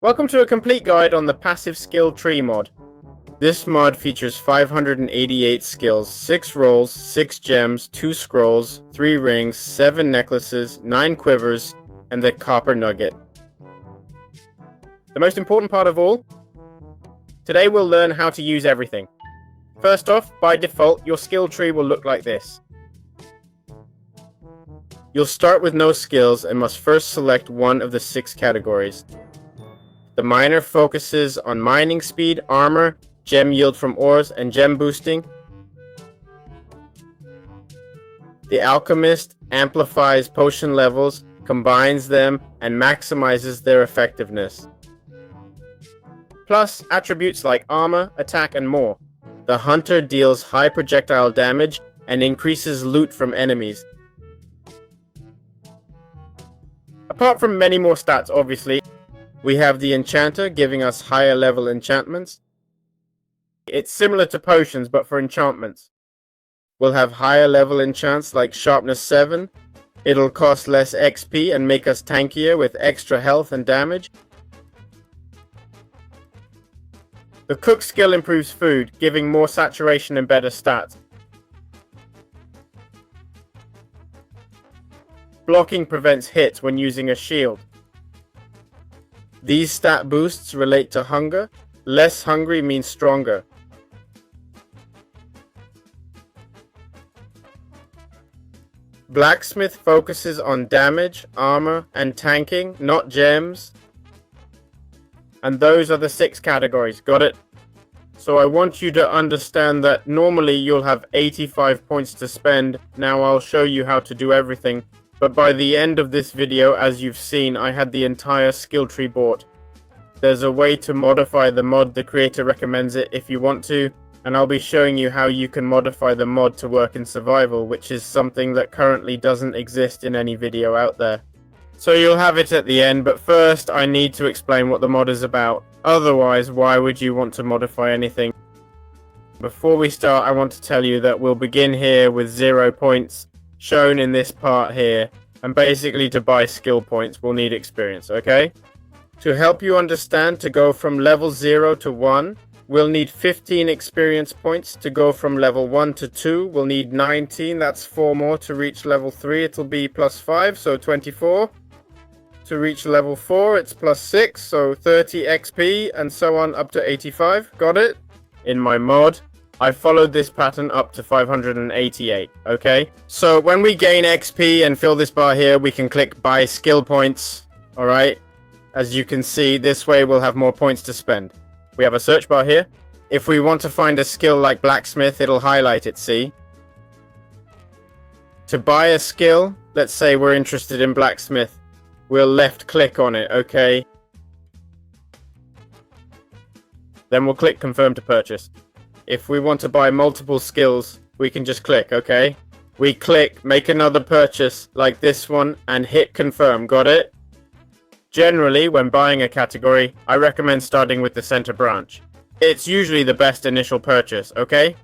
Welcome to a complete guide on the passive skill tree mod. This mod features 588 skills, 6 rolls, 6 gems, 2 scrolls, 3 rings, 7 necklaces, 9 quivers, and the copper nugget. The most important part of all, today we'll learn how to use everything. First off, by default, your skill tree will look like this. You'll start with no skills and must first select one of the 6 categories. The miner focuses on mining speed, armor, gem yield from ores, and gem boosting. The alchemist amplifies potion levels, combines them, and maximizes their effectiveness. Plus attributes like armor, attack, and more. The hunter deals high projectile damage and increases loot from enemies. Apart from many more stats, obviously, we have the enchanter giving us higher level enchantments. It's similar to potions, but for enchantments. We'll have higher level enchants like sharpness 7. It'll cost less XP and make us tankier with extra health and damage. The cook skill improves food, giving more saturation and better stats. Blocking prevents hits when using a shield. These stat boosts relate to hunger. Less hungry means stronger. Blacksmith focuses on damage, armor, and tanking, not gems. And those are the 6 categories, got it? So I want you to understand that normally you'll have 85 points to spend. Now I'll show you how to do everything. But by the end of this video, as you've seen, I had the entire skill tree bought. There's a way to modify the mod, the creator recommends it if you want to, and I'll be showing you how you can modify the mod to work in survival, which is something that currently doesn't exist in any video out there. So you'll have it at the end, but first I need to explain what the mod is about. Otherwise, why would you want to modify anything? Before we start, I want to tell you that we'll begin here with 0 points, shown in this part here, and basically to buy skill points we'll need experience, okay? To help you understand, to go from level 0 to 1, we'll need 15 experience points. To go from level 1 to 2, we'll need 19, that's 4 more. To reach level 3, it'll be plus 5, so 24. To reach level 4, it's plus 6, so 30 XP, and so on up to 85, got it? In my mod, I followed this pattern up to 588, okay? So when we gain XP and fill this bar here, we can click buy skill points, alright? As you can see, this way we'll have more points to spend. We have a search bar here. If we want to find a skill like blacksmith, it'll highlight it, see? To buy a skill, let's say we're interested in blacksmith, we'll left click on it, okay? Then we'll click confirm to purchase. If we want to buy multiple skills, we can just click, okay? We click, make another purchase, like this one, and hit confirm, got it? Generally, when buying a category, I recommend starting with the center branch. It's usually the best initial purchase, okay?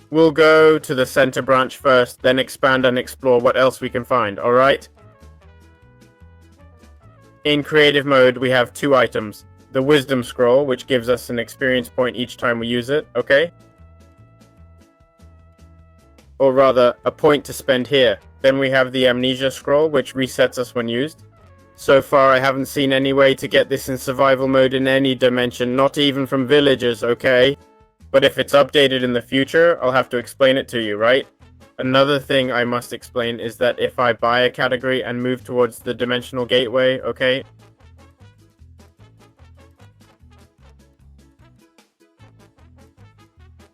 We'll go to the center branch first, then expand and explore what else we can find, alright? In creative mode, we have 2 items. The wisdom scroll, which gives us an experience point each time we use it, okay? Or rather, a point to spend here. Then we have the amnesia scroll, which resets us when used. So far, I haven't seen any way to get this in survival mode in any dimension, not even from villagers, okay? But if it's updated in the future, I'll have to explain it to you, right? Another thing I must explain is that if I buy a category and move towards the dimensional gateway, okay?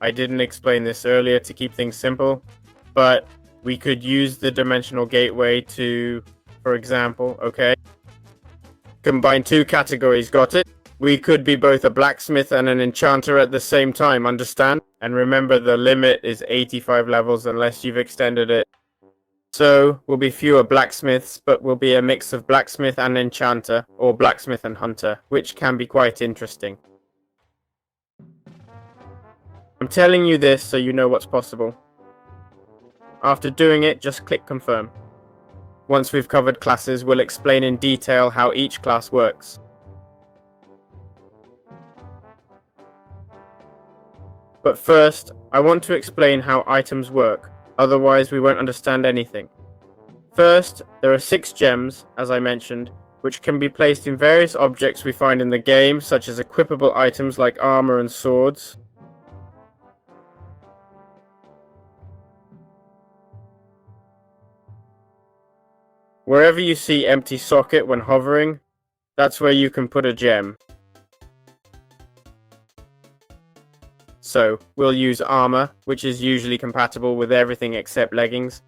I didn't explain this earlier to keep things simple, but we could use the dimensional gateway to, for example, okay, combine 2 categories, got it? We could be both a blacksmith and an enchanter at the same time, understand? And remember, the limit is 85 levels unless you've extended it. So, we'll be fewer blacksmiths, but we'll be a mix of blacksmith and enchanter, or blacksmith and hunter, which can be quite interesting. I'm telling you this so you know what's possible. After doing it, just click confirm. Once we've covered classes, we'll explain in detail how each class works. But first, I want to explain how items work, otherwise we won't understand anything. First, there are 6 gems, as I mentioned, which can be placed in various objects we find in the game, such as equipable items like armor and swords. Wherever you see empty socket when hovering, that's where you can put a gem. So, we'll use armor, which is usually compatible with everything except leggings.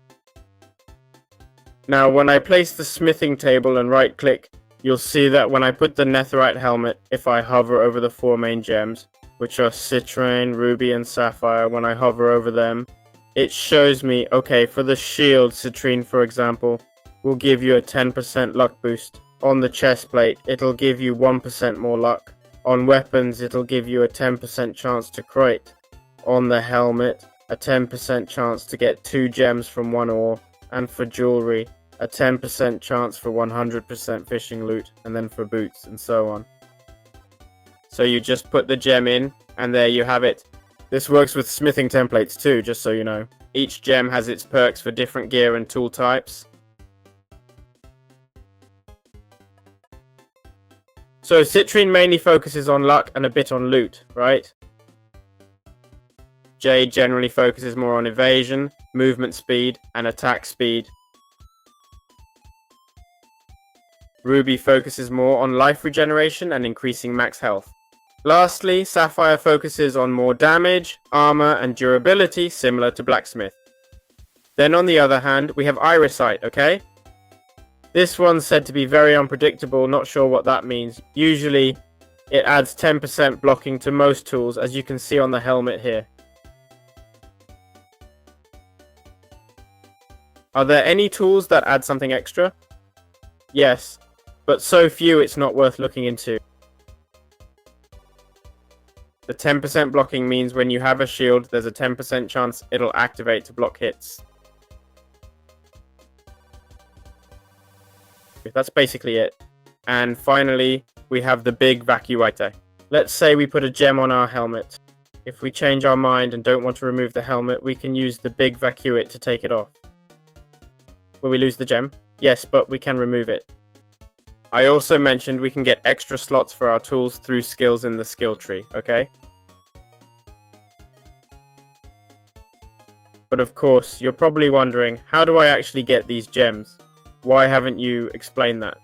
Now, when I place the smithing table and right click, you'll see that when I put the netherite helmet, if I hover over the 4 main gems, which are citrine, ruby and sapphire, when I hover over them, it shows me, okay, for the shield, citrine for example, will give you a 10% luck boost. On the chest plate, it'll give you 1% more luck. On weapons, it'll give you a 10% chance to crate. On the helmet, a 10% chance to get 2 gems from 1 ore. And for jewelry, a 10% chance for 100% fishing loot, and then for boots, and so on. So you just put the gem in, and there you have it. This works with smithing templates too, just so you know. Each gem has its perks for different gear and tool types. So citrine mainly focuses on luck and a bit on loot, right? Jade generally focuses more on evasion, movement speed, and attack speed. Ruby focuses more on life regeneration and increasing max health. Lastly, Sapphire focuses on more damage, armor, and durability, similar to blacksmith. Then on the other hand, we have Irisite, okay? This one's said to be very unpredictable, not sure what that means. Usually, it adds 10% blocking to most tools, as you can see on the helmet here. Are there any tools that add something extra? Yes, but so few it's not worth looking into. The 10% blocking means when you have a shield, there's a 10% chance it'll activate to block hits. That's basically it. And finally, we have the big vacuiter. Let's say we put a gem on our helmet. If we change our mind and don't want to remove the helmet, we can use the big vacuit to take it off. Will we lose the gem? Yes, but we can remove it. I also mentioned we can get extra slots for our tools through skills in the skill tree, okay? But of course, you're probably wondering, how do I actually get these gems? Why haven't you explained that?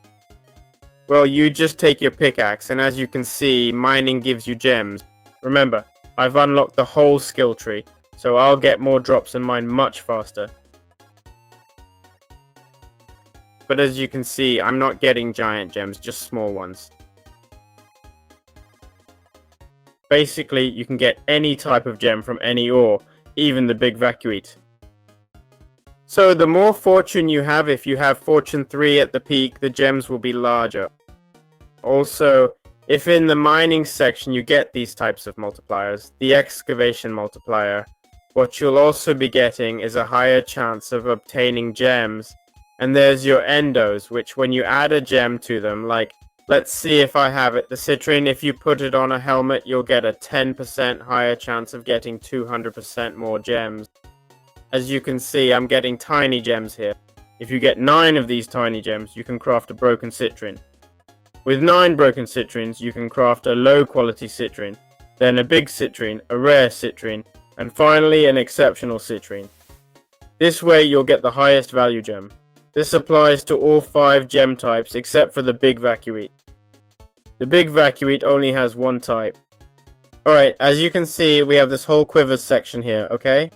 Well, you just take your pickaxe, and as you can see, mining gives you gems. Remember, I've unlocked the whole skill tree, so I'll get more drops and mine much faster. But as you can see, I'm not getting giant gems, just small ones. Basically, you can get any type of gem from any ore, even the big vacuite. So the more fortune you have, if you have fortune 3 at the peak, the gems will be larger. Also, if in the mining section you get these types of multipliers, the excavation multiplier, what you'll also be getting is a higher chance of obtaining gems. And there's your endos, which when you add a gem to them, like, let's see if I have it, the citrine, if you put it on a helmet, you'll get a 10% higher chance of getting 200% more gems. As you can see, I'm getting tiny gems here. If you get 9 of these tiny gems, you can craft a broken citrine. With 9 broken citrines, you can craft a low quality citrine, then a big citrine, a rare citrine, and finally an exceptional citrine. This way you'll get the highest value gem. This applies to all 5 gem types except for the big vacuite. The big vacuite only has 1 type. Alright, as you can see, we have this whole Quivers section here, okay?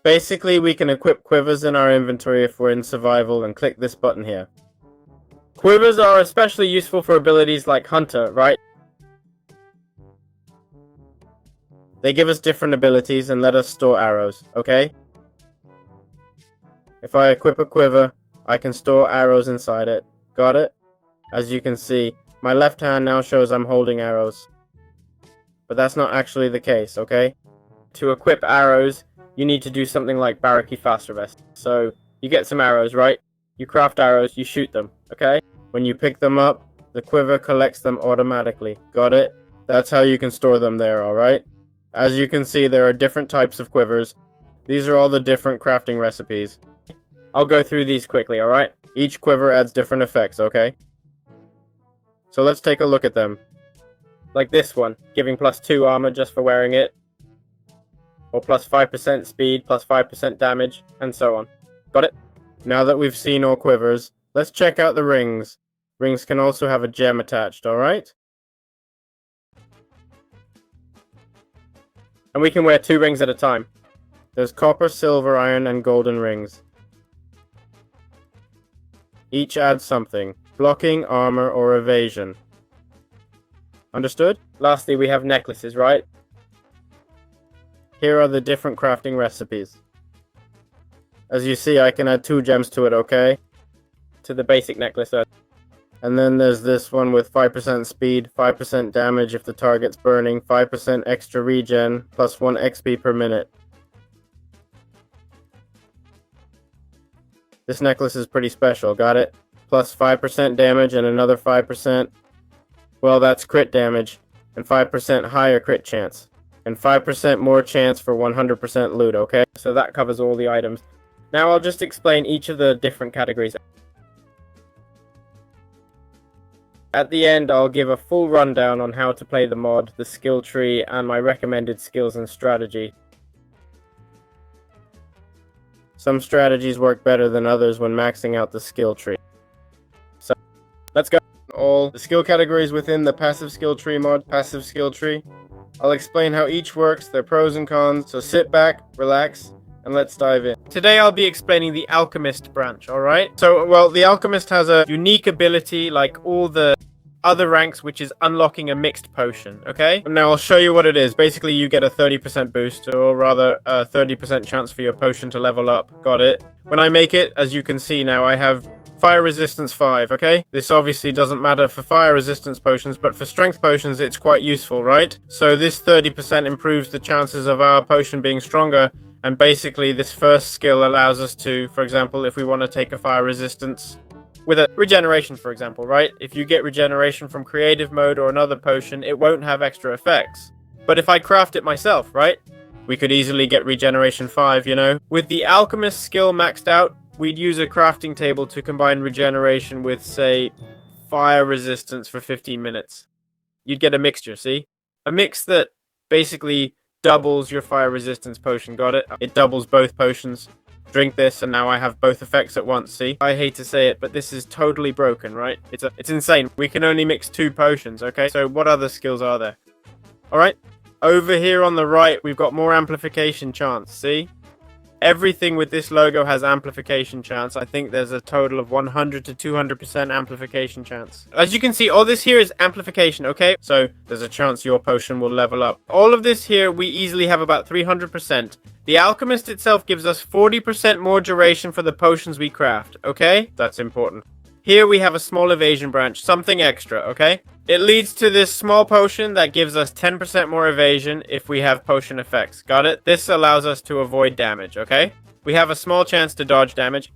Basically, we can equip Quivers in our inventory if we're in survival and click this button here. Quivers are especially useful for abilities like Hunter, right? They give us different abilities and let us store arrows, okay? If I equip a quiver, I can store arrows inside it. Got it? As you can see, my left hand now shows I'm holding arrows. But that's not actually the case, okay? To equip arrows, you need to do something like Barracky Faster Vest. So, You get some arrows, right? You craft arrows, you shoot them, okay? When you pick them up, the quiver collects them automatically. Got it? That's how you can store them there, alright? As you can see, there are different types of quivers. These are all the different crafting recipes. I'll go through these quickly, alright? Each quiver adds different effects, okay? So let's take a look at them. Like this one, giving +2 armor just for wearing it. Or +5% speed, +5% damage, and so on. Got it? Now that we've seen all quivers, let's check out the rings. Rings can also have a gem attached, alright? And we can wear 2 rings at a time. There's copper, silver, iron, and golden rings. Each adds something. Blocking, armor, or evasion. Understood? Lastly, we have necklaces, right? Here are the different crafting recipes. As you see, I can add 2 gems to it, okay? To the basic necklace. And then there's this one with 5% speed, 5% damage if the target's burning, 5% extra regen, plus 1 XP per minute. This necklace is pretty special, got it? Plus 5% damage and another 5%. Well, that's crit damage, and 5% higher crit chance. And 5% more chance for 100% loot, okay? So that covers all the items. Now I'll just explain each of the different categories. At the end, I'll give a full rundown on how to play the mod, the skill tree, and my recommended skills and strategy. Some strategies work better than others when maxing out the skill tree. So, let's go. All the skill categories within the passive skill tree mod, passive skill tree. I'll explain how each works, their pros and cons, so sit back, relax, and let's dive in. Today I'll be explaining the alchemist branch, alright? So, well, the alchemist has a unique ability like all the other ranks, which is unlocking a mixed potion, okay? Now I'll show you what it is. Basically, you get a 30% boost, or rather a 30% chance for your potion to level up. Got it? When I make it, as you can see now, I have fire resistance 5, okay? This obviously doesn't matter for fire resistance potions, but for strength potions, it's quite useful, right? So this 30% improves the chances of our potion being stronger, and basically this first skill allows us to, for example, if we want to take a fire resistance with a regeneration, for example, right? If you get regeneration from creative mode or another potion, it won't have extra effects. But if I craft it myself, right? We could easily get regeneration 5, you know? With the alchemist skill maxed out, we'd use a crafting table to combine regeneration with, say, fire resistance for 15 minutes. You'd get a mixture, see? A mix that basically doubles your fire resistance potion, got it? It doubles both potions. Drink this, and now I have both effects at once, see? I hate to say it, but this is totally broken, right? It's insane. We can only mix 2 potions, okay? So what other skills are there? Alright, over here on the right, we've got more amplification chance, see? Everything with this logo has amplification chance. I think there's a total of 100 to 200% amplification chance. As you can see, all this here is amplification, okay? So there's a chance your potion will level up. All of this here, we easily have about 300%. The alchemist itself gives us 40% more duration for the potions we craft, okay? That's important. Here we have a small evasion branch, something extra, okay? It leads to this small potion that gives us 10% more evasion if we have potion effects. Got it? This allows us to avoid damage, okay? We have a small chance to dodge damage.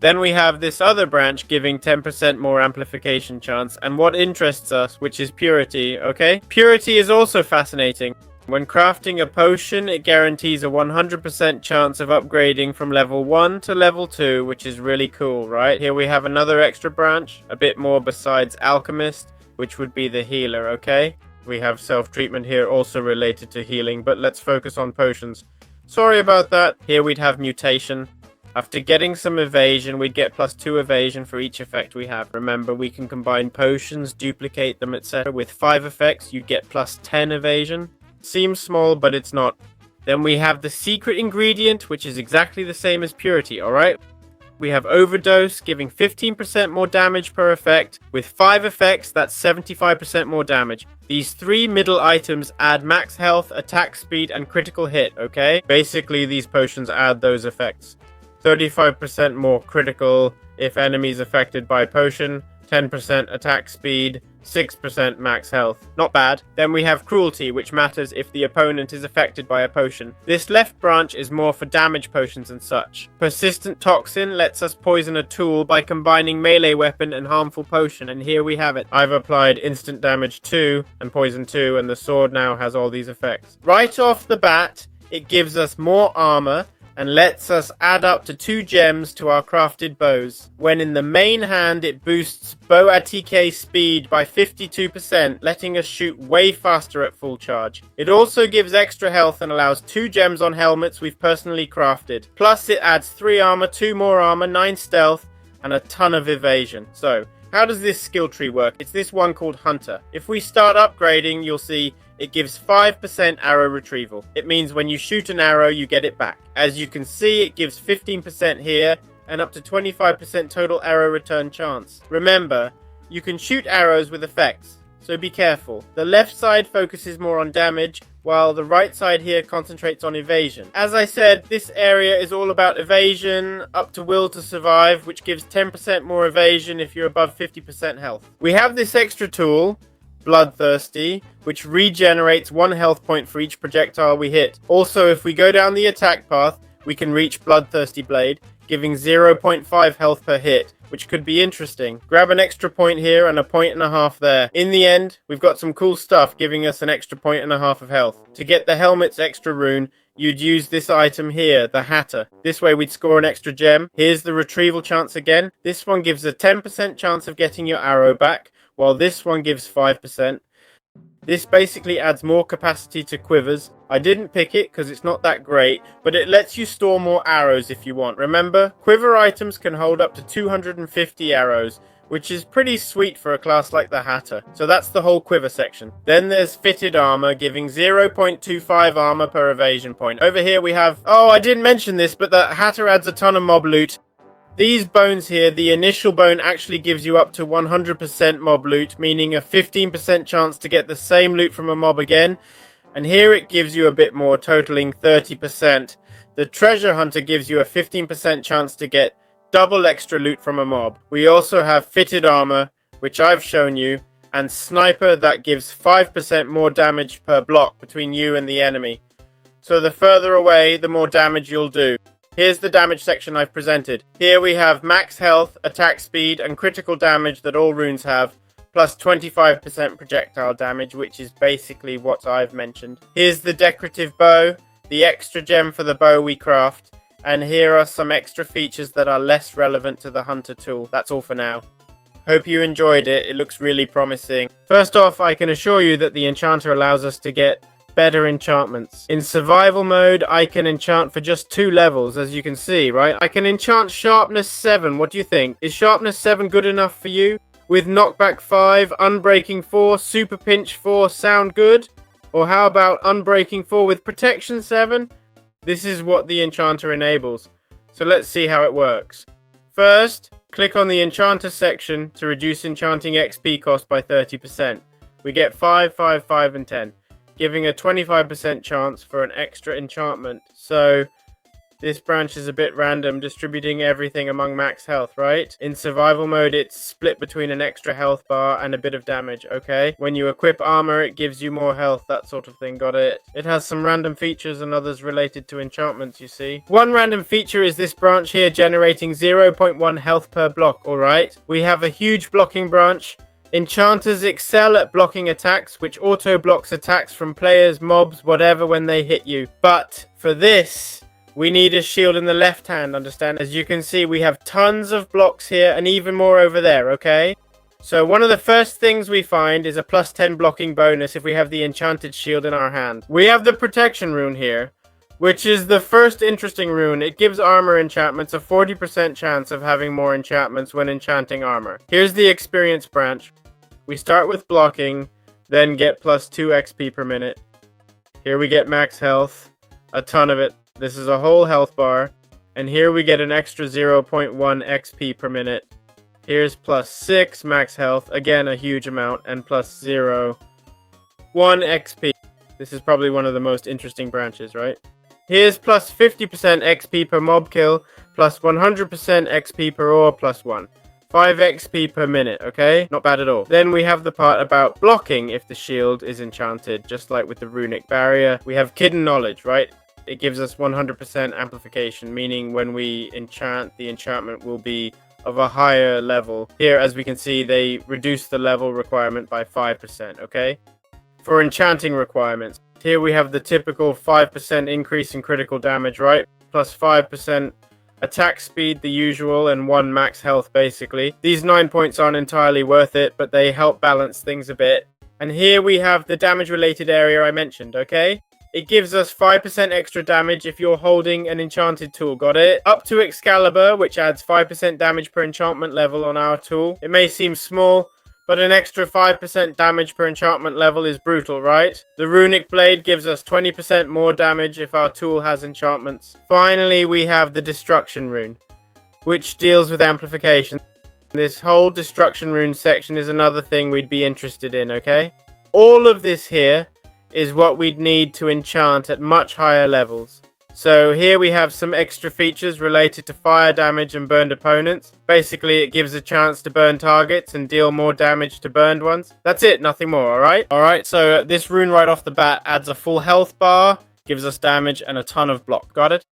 Then we have this other branch giving 10% more amplification chance, and what interests us, which is purity, okay? Purity is also fascinating. When crafting a potion, it guarantees a 100% chance of upgrading from level 1 to level 2, which is really cool, right? Here we have another extra branch, a bit more besides alchemist, which would be the healer, okay? We have self-treatment here, also related to healing, but let's focus on potions. Sorry about that. Here we'd have mutation. After getting some evasion, we'd get +2 evasion for each effect we have. Remember, we can combine potions, duplicate them, etc. With 5 effects, you'd get +10 evasion. Seems small, but it's not. Then we have the secret ingredient, which is exactly the same as purity, alright? We have overdose, giving 15% more damage per effect. With 5 effects, that's 75% more damage. These 3 middle items add max health, attack speed, and critical hit, okay? Basically, these potions add those effects. 35% more critical if enemies affected by potion. 10% attack speed, 6% max health. Not bad. Then we have cruelty, which matters if the opponent is affected by a potion. This left branch is more for damage potions and such. Persistent toxin lets us poison a tool by combining melee weapon and harmful potion, and here we have it. I've applied instant damage 2 and poison 2, and the sword now has all these effects. Right off the bat, it gives us more armor and lets us add up to 2 gems to our crafted bows. When in the main hand, it boosts bow attique speed by 52%, letting us shoot way faster at full charge. It also gives extra health and allows 2 gems on helmets we've personally crafted. Plus it adds 3 armor, 2 more armor, 9 stealth, and a ton of evasion. So, how does this skill tree work? It's this one called Hunter. If we start upgrading, you'll see it gives 5% arrow retrieval. It means when you shoot an arrow, you get it back. As you can see, it gives 15% here and up to 25% total arrow return chance. Remember, you can shoot arrows with effects, so be careful. The left side focuses more on damage, while the right side here concentrates on evasion. As I said, this area is all about evasion, up to will to survive, which gives 10% more evasion if you're above 50% health. We have this extra tool, Bloodthirsty, which regenerates 1 health point for each projectile we hit. Also, if we go down the attack path, we can reach Bloodthirsty Blade, giving 0.5 health per hit, which could be interesting. Grab an extra point here and a 1.5 there. In the end, we've got some cool stuff giving us an extra 1.5 of health. To get the helmet's extra rune, you'd use this item here, the Hatter. This way we'd score an extra gem. Here's the retrieval chance again. This one gives a 10% chance of getting your arrow back, while this one gives 5%. This basically adds more capacity to Quivers. I didn't pick it because it's not that great, but it lets you store more arrows if you want. Remember, Quiver items can hold up to 250 arrows, which is pretty sweet for a class like the Hatter. So that's the whole Quiver section. Then there's fitted armor, giving 0.25 armor per evasion point. Over here we have, oh, I didn't mention this, but the Hatter adds a ton of mob loot. These bones here, the initial bone actually gives you up to 100% mob loot, meaning a 15% chance to get the same loot from a mob again. And here it gives you a bit more, totaling 30%. The treasure hunter gives you a 15% chance to get double extra loot from a mob. We also have fitted armor, which I've shown you, and sniper that gives 5% more damage per block between you and the enemy. So the further away, the more damage you'll do. Here's the damage section I've presented. Here we have max health, attack speed, and critical damage that all runes have, plus 25% projectile damage, which is basically what I've mentioned. Here's the decorative bow, the extra gem for the bow we craft, and here are some extra features that are less relevant to the hunter tool. That's all for now. Hope you enjoyed it. It looks really promising. First off, I can assure you that the enchanter allows us to get better enchantments. In survival mode, I can enchant for just 2 levels, as you can see, right? I can enchant sharpness 7. What do you think? Is sharpness 7 good enough for you? With knockback 5, unbreaking 4, super pinch 4 sound good? Or how about unbreaking 4 with protection 7? This is what the enchanter enables. So let's see how it works. First, click on the enchanter section to reduce enchanting XP cost by 30%. We get 5, 5, 5, and 10. Giving a 25% chance for an extra enchantment. So this branch is a bit random, distributing everything among max health, right? In survival mode, it's split between an extra health bar and a bit of damage, okay? When you equip armor, it gives you more health, that sort of thing, got it? It has some random features and others related to enchantments, you see. One random feature is this branch here generating 0.1 health per block, alright? We have a huge blocking branch. Enchanters excel at blocking attacks, which auto-blocks attacks from players, mobs, whatever when they hit you. But for this, we need a shield in the left hand, understand? As you can see, we have tons of blocks here and even more over there, okay? So one of the first things we find is a plus 10 blocking bonus if we have the enchanted shield in our hand. We have the protection rune here, which is the first interesting rune. It gives armor enchantments a 40% chance of having more enchantments when enchanting armor. Here's the experience branch. We start with blocking, then get plus 2 XP per minute. Here we get max health, a ton of it. This is a whole health bar. And here we get an extra 0.1 XP per minute. Here's plus 6 max health, again a huge amount, and plus 0. 1 XP. This is probably one of the most interesting branches, right? Here's plus 50% XP per mob kill, plus 100% XP per ore, plus 1. 5 XP per minute, okay? Not bad at all. Then we have the part about blocking if the shield is enchanted, just like with the runic barrier. We have hidden knowledge, right? It gives us 100% amplification, meaning when we enchant, the enchantment will be of a higher level. Here, as we can see, they reduce the level requirement by 5%, okay? For enchanting requirements, here we have the typical 5% increase in critical damage, right? Plus 5% attack speed, the usual, and 1 max health, basically. These 9 points aren't entirely worth it, but they help balance things a bit. And here we have the damage-related area I mentioned, okay? It gives us 5% extra damage if you're holding an enchanted tool, got it? Up to Excalibur, which adds 5% damage per enchantment level on our tool. It may seem small, but an extra 5% damage per enchantment level is brutal, right? The runic blade gives us 20% more damage if our tool has enchantments. Finally, we have the destruction rune, which deals with amplification. This whole destruction rune section is another thing we'd be interested in, okay? All of this here is what we'd need to enchant at much higher levels. So here we have some extra features related to fire damage and burned opponents. Basically, it gives a chance to burn targets and deal more damage to burned ones. That's it, nothing more, alright? Alright, so this rune right off the bat adds a full health bar, gives us damage, and a ton of block. Got it?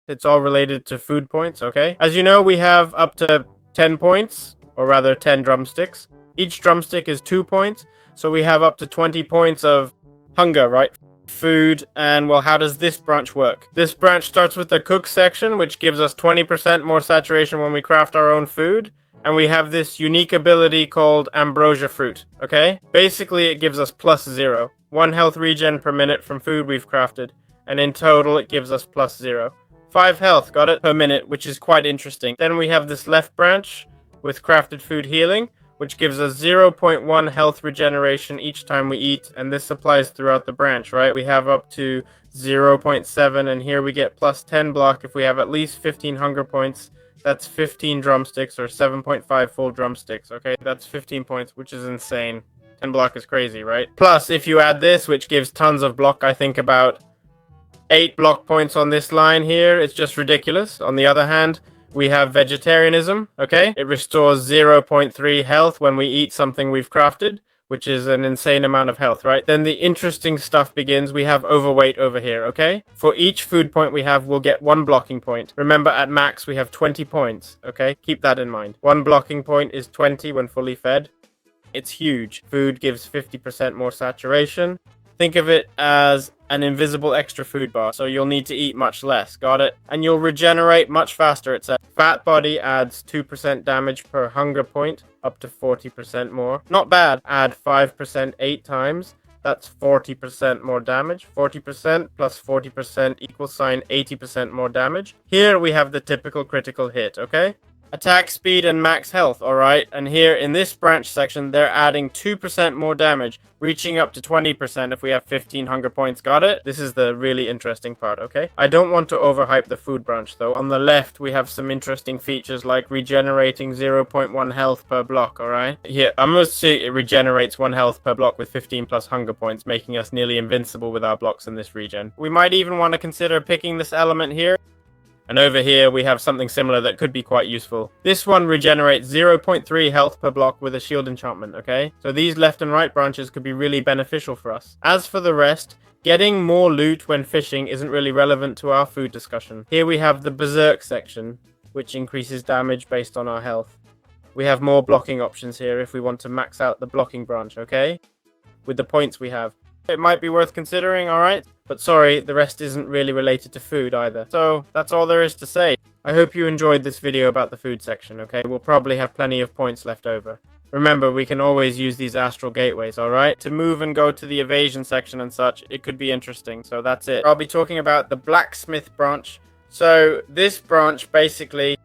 It's all related to food points, okay? As you know, we have up to 10 points, or rather 10 drumsticks. Each drumstick is 2 points, so we have up to 20 points of hunger, right? Food. And well, how does this branch work? This branch starts with the cook section, which gives us 20% more saturation when we craft our own food, and we have this unique ability called ambrosia fruit, okay? Basically, it gives us +0, 1 health regen per minute from food we've crafted, and in total it gives us +0, 5 health, got it, per minute, which is quite interesting. Then we have this left branch with crafted food healing, which gives us 0.1 health regeneration each time we eat, and this applies throughout the branch, right? We have up to 0.7, and here we get +10 block if we have at least 15 hunger points. That's 15 drumsticks, or 7.5 full drumsticks, okay? That's 15 points, which is insane. 10 block is crazy, right? Plus, if you add this, which gives tons of block, I think about 8 block points on this line here, it's just ridiculous. On the other hand, we have vegetarianism, okay? It restores 0.3 health when we eat something we've crafted, which is an insane amount of health, right? Then the interesting stuff begins. We have overweight over here, okay? For each food point we have, we'll get 1 blocking point. Remember, at max, we have 20 points, okay? Keep that in mind. 1 blocking point is 20 when fully fed. It's huge. Food gives 50% more saturation. Think of it as an invisible extra food bar, so you'll need to eat much less, got it? And you'll regenerate much faster, it says. Fat body adds 2% damage per hunger point, up to 40% more. Not bad. Add 5% 8 times, that's 40% more damage. 40% plus 40% equals 80% more damage. Here we have the typical critical hit, okay? Attack speed and max health, alright? And here in this branch section, they're adding 2% more damage, reaching up to 20% if we have 15 hunger points, got it? This is the really interesting part, okay? I don't want to overhype the food branch though. On the left, we have some interesting features like regenerating 0.1 health per block, alright? Here, I'm gonna say it regenerates 1 health per block with 15 plus hunger points, making us nearly invincible with our blocks in this regen. We might even want to consider picking this element here. And over here we have something similar that could be quite useful. This one regenerates 0.3 health per block with a shield enchantment, okay? So these left and right branches could be really beneficial for us. As for the rest, getting more loot when fishing isn't really relevant to our food discussion. Here we have the berserk section, which increases damage based on our health. We have more blocking options here if we want to max out the blocking branch, okay? With the points we have. It might be worth considering, alright? But sorry, the rest isn't really related to food either. So, that's all there is to say. I hope you enjoyed this video about the food section, okay? We'll probably have plenty of points left over. Remember, we can always use these astral gateways, alright? To move and go to the evasion section and such, it could be interesting. So that's it. I'll be talking about the blacksmith branch. So, this branch, basically,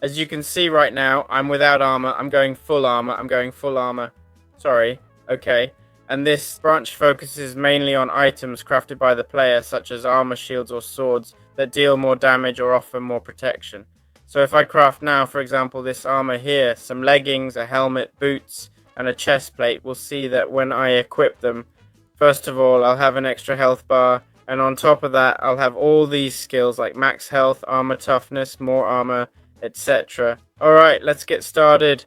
as you can see right now, I'm without armor. I'm going full armor. I'm going full armor. Sorry. Okay. And this branch focuses mainly on items crafted by the player, such as armor, shields, or swords that deal more damage or offer more protection. So if I craft now, for example, this armor here, some leggings, a helmet, boots, and a chest plate, we'll see that when I equip them, first of all, I'll have an extra health bar, and on top of that, I'll have all these skills like max health, armor toughness, more armor, etc. Alright, let's get started.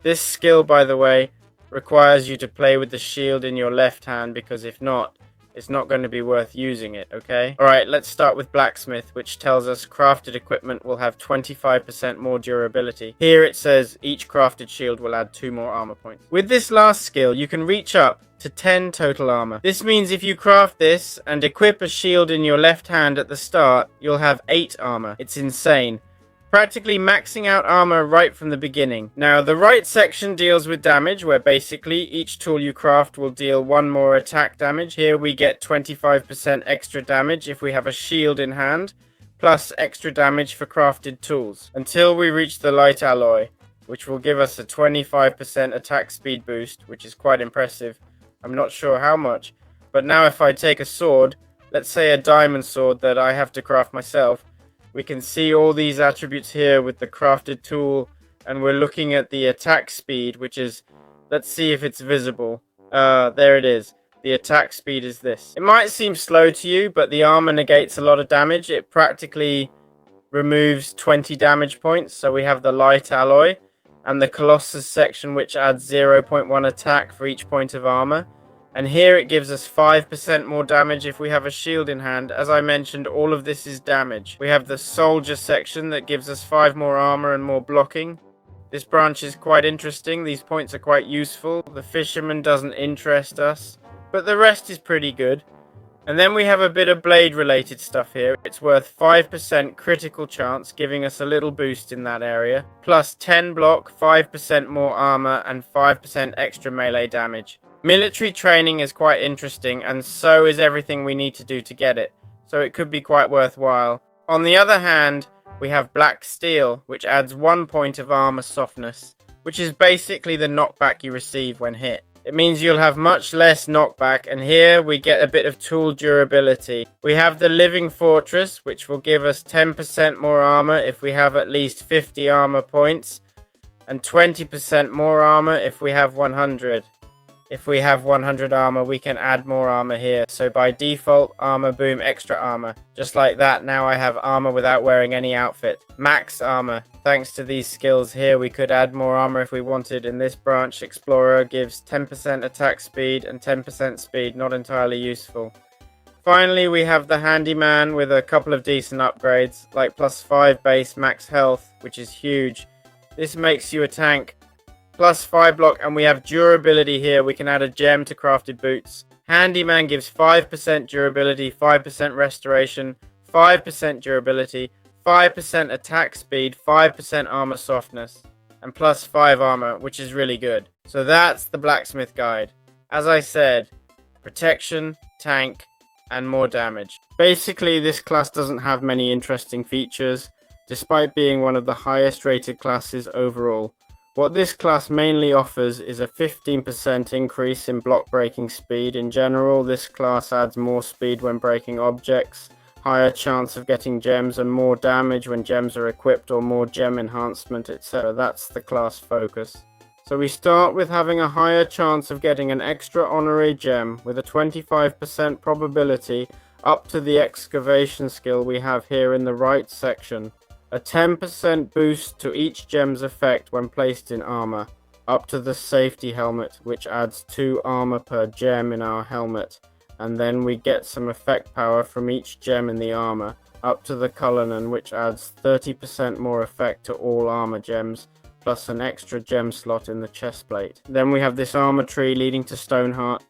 This skill, by the way, requires you to play with the shield in your left hand, because if not, it's not going to be worth using it, okay? Alright, let's start with blacksmith, which tells us crafted equipment will have 25% more durability. Here it says each crafted shield will add 2 more armor points. With this last skill, you can reach up to 10 total armor. This means if you craft this and equip a shield in your left hand at the start, you'll have 8 armor. It's insane. Practically maxing out armor right from the beginning. Now, the right section deals with damage, where basically each tool you craft will deal 1 more attack damage. Here we get 25% extra damage if we have a shield in hand, plus extra damage for crafted tools, until we reach the light alloy, which will give us a 25% attack speed boost, which is quite impressive. I'm not sure how much, but now if I take a sword, let's say a diamond sword that I have to craft myself, we can see all these attributes here with the crafted tool, and we're looking at the attack speed, which is, let's see if it's visible. There it is. The attack speed is this. It might seem slow to you, but the armor negates a lot of damage. It practically removes 20 damage points. So we have the light alloy and the Colossus section, which adds 0.1 attack for each point of armor. And here it gives us 5% more damage if we have a shield in hand. As I mentioned, all of this is damage. We have the soldier section that gives us 5 more armor and more blocking. This branch is quite interesting. These points are quite useful. The fisherman doesn't interest us, but the rest is pretty good. And then we have a bit of blade related stuff here. It's worth 5% critical chance, giving us a little boost in that area. Plus 10 block, 5% more armor, and 5% extra melee damage. Military training is quite interesting, and so is everything we need to do to get it, so it could be quite worthwhile. On the other hand, we have black steel, which adds 1 point of armor softness, which is basically the knockback you receive when hit. It means you'll have much less knockback, and here we get a bit of tool durability. We have the living fortress, which will give us 10% more armor if we have at least 50 armor points, and 20% more armor if we have 100. If we have 100 armor, we can add more armor here. So by default, armor, boom, extra armor. Just like that, now I have armor without wearing any outfit. Max armor. Thanks to these skills here, we could add more armor if we wanted. In this branch, Explorer gives 10% attack speed and 10% speed. Not entirely useful. Finally, we have the Handyman with a couple of decent upgrades, like plus 5 base max health, which is huge. This makes you a tank. Plus 5 block, and we have durability here. We can add a gem to crafted boots. Handyman gives 5% durability, 5% restoration, 5% durability, 5% attack speed, 5% armor softness, and plus 5 armor, which is really good. So that's the blacksmith guide. As I said, protection, tank, and more damage. Basically, this class doesn't have many interesting features, despite being one of the highest rated classes overall. What this class mainly offers is a 15% increase in block breaking speed. In general, this class adds more speed when breaking objects, higher chance of getting gems, and more damage when gems are equipped, or more gem enhancement, etc. That's the class focus. So we start with having a higher chance of getting an extra honorary gem with a 25% probability up to the excavation skill we have here in the right section. A 10% boost to each gem's effect when placed in armor, up to the safety helmet, which adds 2 armor per gem in our helmet, and then we get some effect power from each gem in the armor, up to the Cullinan, which adds 30% more effect to all armor gems, plus an extra gem slot in the chest plate. Then we have this armor tree leading to Stoneheart,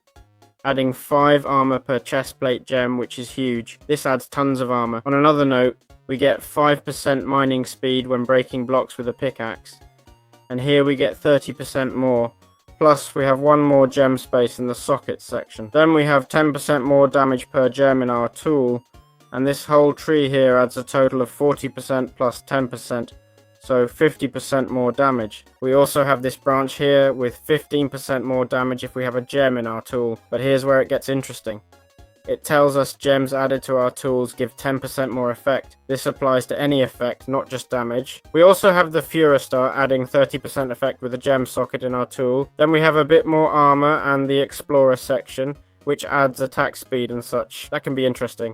adding 5 armor per chest plate gem, which is huge. This adds tons of armor. On another note, we get 5% mining speed when breaking blocks with a pickaxe, and here we get 30% more. Plus we have 1 more gem space in the socket section. Then we have 10% more damage per gem in our tool, and this whole tree here adds a total of 40% plus 10%, so 50% more damage. We also have this branch here with 15% more damage if we have a gem in our tool, but here's where it gets interesting. It tells us gems added to our tools give 10% more effect. This applies to any effect, not just damage. We also have the Furastar adding 30% effect with a gem socket in our tool. Then we have a bit more armor and the Explorer section, which adds attack speed and such. That can be interesting.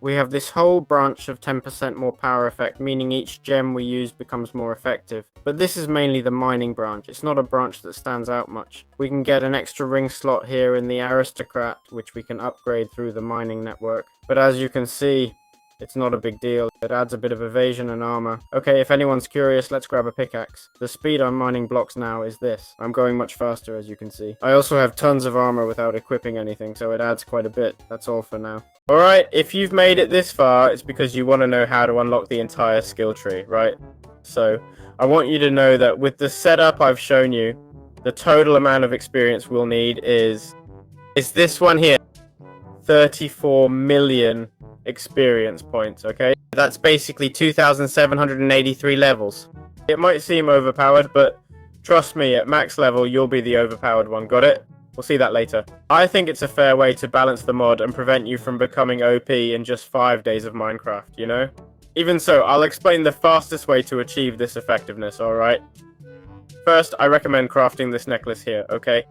we have this whole branch of 10% more power effect, meaning each gem we use becomes more effective. But this is mainly the mining branch. It's not a branch that stands out much. We can get an extra ring slot here in the aristocrat, which we can upgrade through the mining network. But as you can see, it's not a big deal. It adds a bit of evasion and armor. Okay, if anyone's curious, let's grab a pickaxe. The speed I'm mining blocks now is this. I'm going much faster, as you can see. I also have tons of armor without equipping anything, so it adds quite a bit. That's all for now. Alright, if you've made it this far, it's because you want to know how to unlock the entire skill tree, right? So, I want you to know that with the setup I've shown you, the total amount of experience we'll need is this one here. 34 million experience points, okay? That's basically 2,783 levels. It might seem overpowered, but trust me, at max level, you'll be the overpowered one, got it? We'll see that later. I think it's a fair way to balance the mod and prevent you from becoming OP in just 5 days of Minecraft, you know? Even so, I'll explain the fastest way to achieve this effectiveness, alright? First, I recommend crafting this necklace here, okay?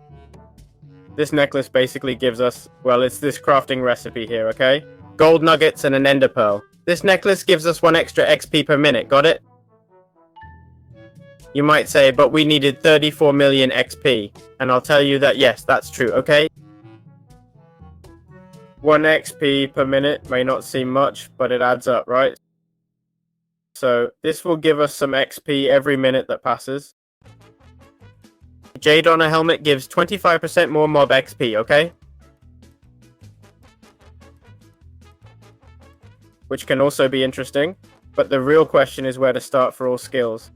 This necklace basically gives us, well, it's this crafting recipe here, okay? Gold nuggets and an ender pearl. This necklace gives us 1 extra XP per minute, got it? You might say, but we needed 34 million XP. And I'll tell you that yes, that's true, okay? 1 XP per minute may not seem much, but it adds up, right? So, this will give us some XP every minute that passes. Jade on a helmet gives 25% more mob XP, okay? Which can also be interesting, but the real question is where to start for all skills.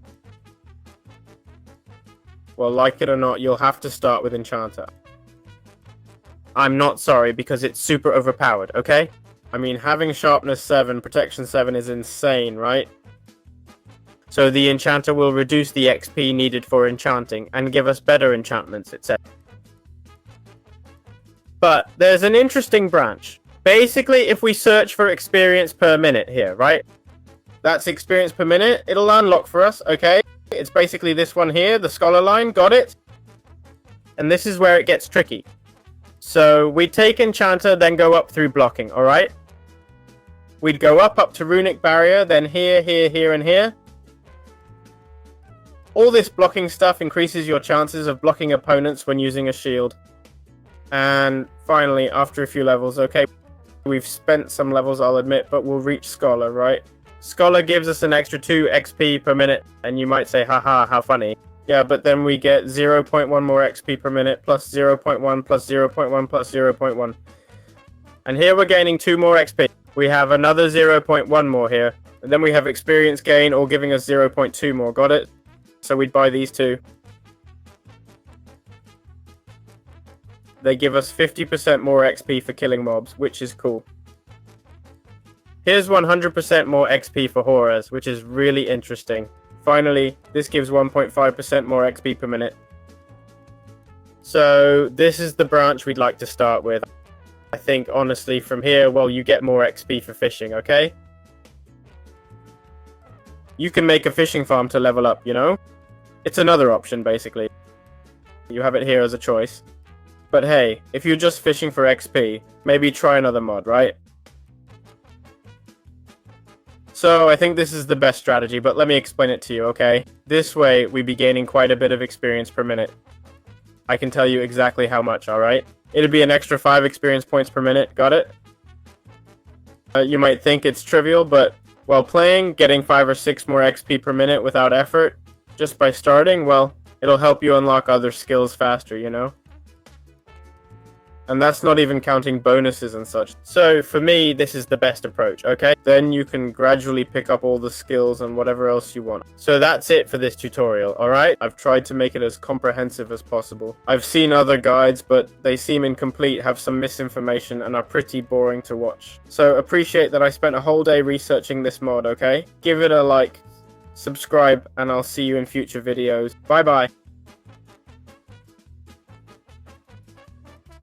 Well, like it or not, you'll have to start with enchanter. I'm not sorry, because it's super overpowered, okay? I mean, having sharpness 7, protection 7 is insane, right? So the enchanter will reduce the XP needed for enchanting and give us better enchantments, etc. But there's an interesting branch. Basically, if we search for experience per minute here, right? That's experience per minute. It'll unlock for us, okay? It's basically this one here, the scholar line, got it? And this is where it gets tricky. So we take enchanter, then go up through blocking, alright? We'd go up to runic barrier, then here, here, here, and here. All this blocking stuff increases your chances of blocking opponents when using a shield. And finally, after a few levels, okay, we've spent some levels, I'll admit, but we'll reach Scholar, right? Scholar gives us an extra 2 XP per minute, and you might say, haha, how funny. Yeah, but then we get 0.1 more XP per minute, plus 0.1, plus 0.1, plus 0.1. And here we're gaining 2 more XP. We have another 0.1 more here. And then we have experience gain, or giving us 0.2 more, got it? So we'd buy these 2. They give us 50% more XP for killing mobs, which is cool. Here's 100% more XP for horrors, which is really interesting. Finally, this gives 1.5% more XP per minute. So this is the branch we'd like to start with. I think, honestly, from here, well, you get more XP for fishing, okay? You can make a fishing farm to level up, you know? It's another option, basically. You have it here as a choice. But hey, if you're just fishing for XP, maybe try another mod, right? So I think this is the best strategy, but let me explain it to you, okay? This way, we'd be gaining quite a bit of experience per minute. I can tell you exactly how much, alright? It'd be an extra 5 experience points per minute, got it? You might think it's trivial, but while playing, getting 5 or 6 more XP per minute without effort, just by starting, well, it'll help you unlock other skills faster, you know? And that's not even counting bonuses and such. So for me, this is the best approach, okay? Then you can gradually pick up all the skills and whatever else you want. So that's it for this tutorial, alright? I've tried to make it as comprehensive as possible. I've seen other guides, but they seem incomplete, have some misinformation, and are pretty boring to watch. So appreciate that I spent a whole day researching this mod, okay? Give it a like, subscribe, and I'll see you in future videos. Bye bye!